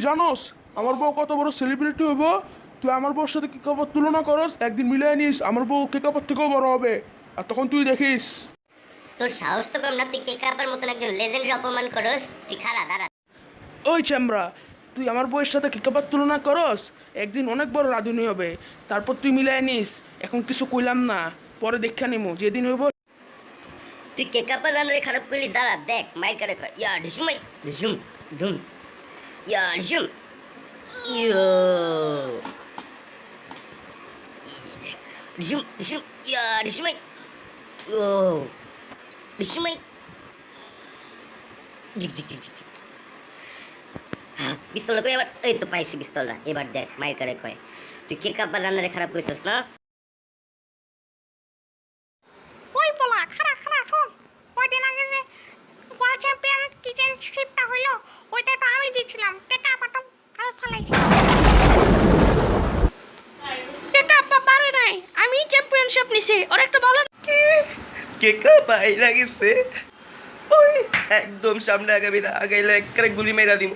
জানোস আমার বউ কত বড় সেলিব্রিটি হইব? তুই আমার বউর সাথে কেক কাপড় তুলনা করস, একদিন মিলিয়ে নিস আমার বউ কেক কাপড় থেকেও বড় হবে, আর তখন তুই দেখিস। তোর সাহস তো কম না, তুই কে কাপার মতন একজন লেজেন্ডের অপমান করস। তুই খাড়া দাঁড়া। ওই চ্যামরা, তুই আমার বউয়ের সাথে কেক কাপড় তুলনা করস, একদিন অনেক বড় রাঁধুনি হবে, তারপর তুই মিলিয়ে নিস। এখন কিছু কইলাম না, পরে দেখা নিমু যেদিন হইব। তুই কে কাপার রান্নারে খারাপ করলি, দাঁড়া দেখ মাইর কারে কয় ইয়া ঢিসুমাই ঢিসুম ঢুম ইয়া ঢিসুম ইয়ো ঢিসুম ঢিসুম ইয়া ঢিসুমাই ও ঢিসুমাই ঝিক ঝিক ঝিক ঝিক ঝিক। পিস্তলটা কই আবার? এই তো পাইছি পিস্তলটা। এবার দেখ মাইর কারে কয় তুই কে কাপার রান্নারে খারাপ কইছস না। ওই পোলা খারা খারা শোন, কয়দিন আগে যে ওয়ার্ল্ড চ্যাম্পিয়ন কিচেন শিপটা হইলো, ওইটা তো আমি দিছিলাম। টেকা পাটা কাল ফালাইছি। টেকা আপা পারে নাই, আমি চ্যাম্পিয়নশিপ নিছি। ওর একটু বলো। কেকা বাইরা গেছে, ওই একদম সামনে আগাইলে একবারে গুলি মেরা দিব।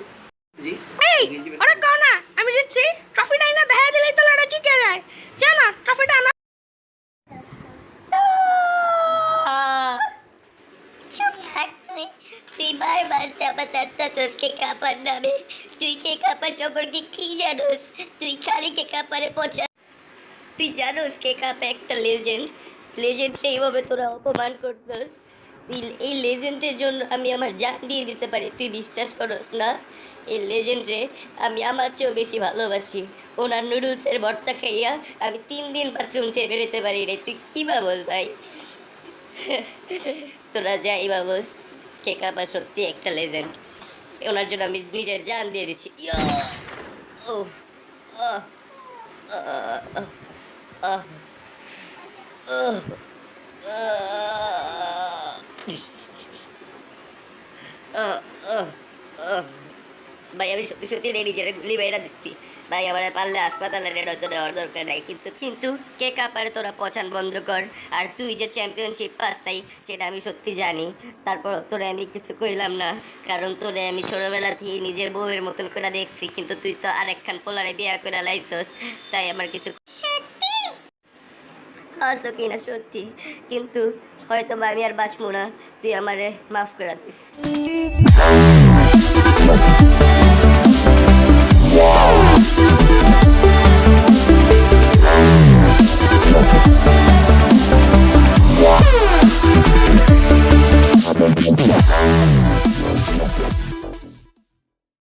জি এই ওরে কও না আমি জিতছি। ট্রফিটা না দেখা দিলেই তো লড়া জিতে যায়। জানা ট্রফিটা না। চুপ থাক তুই। তুই বারবার চাপা চাচ্ছাস কে কাপার নামে। তুই কে কাপার সম্পর্কে কি জানোস? তুই খালি কে কাপারে পচা। তুই জানোস কে কাপ একটা লেজেন্ড। লেজেন্ড সেইভাবে তোরা অপমান করছস। তুই এই লেজেন্ডের জন্য আমি আমার জান দিয়ে দিতে পারি, তুই বিশ্বাস করস না? এই লেজেন্ডরে আমি আমার চেয়েও বেশি ভালোবাসি। ওনার নুডলসের ভর্তা খাইয়া আমি 3 দিন বাথরুম থেকে বেরোতে পারি রে। তুই কী ভাবস ভাই? তোরা যাই ভাবস, কে কাপা সত্যি একটা লেজেন্ড। ওনার জন্য আমি নিজের জান দিয়ে দিচ্ছি। ইয়া ও আহ আহ আহ আহ ভাই আমি সত্যি সত্যি নিজের গুলি বাইরা দিচ্ছি ভাই। আমার পারলে হাসপাতালে নয়তো নেওয়ার দরকার নাই, কিন্তু কিন্তু কে কাপারে তোরা পছান বন্ধ কর। আর তুই যে চ্যাম্পিয়নশিপ পাস তাই সেটা আমি সত্যি জানি, তারপর তোরে আমি কিছু কইলাম না, কারণ তোরে আমি ছোটোবেলা থেকে নিজের বউয়ের মতন করে দেখছি, কিন্তু তুই তো আরেকখান পোলারে বিয়া করে লাইছস, তাই আমার কিছু হয়তো কিনা সত্যি, কিন্তু হয়তো বা আমি আর বাঁচবো না। তুই আমারে মাফ করে দিস।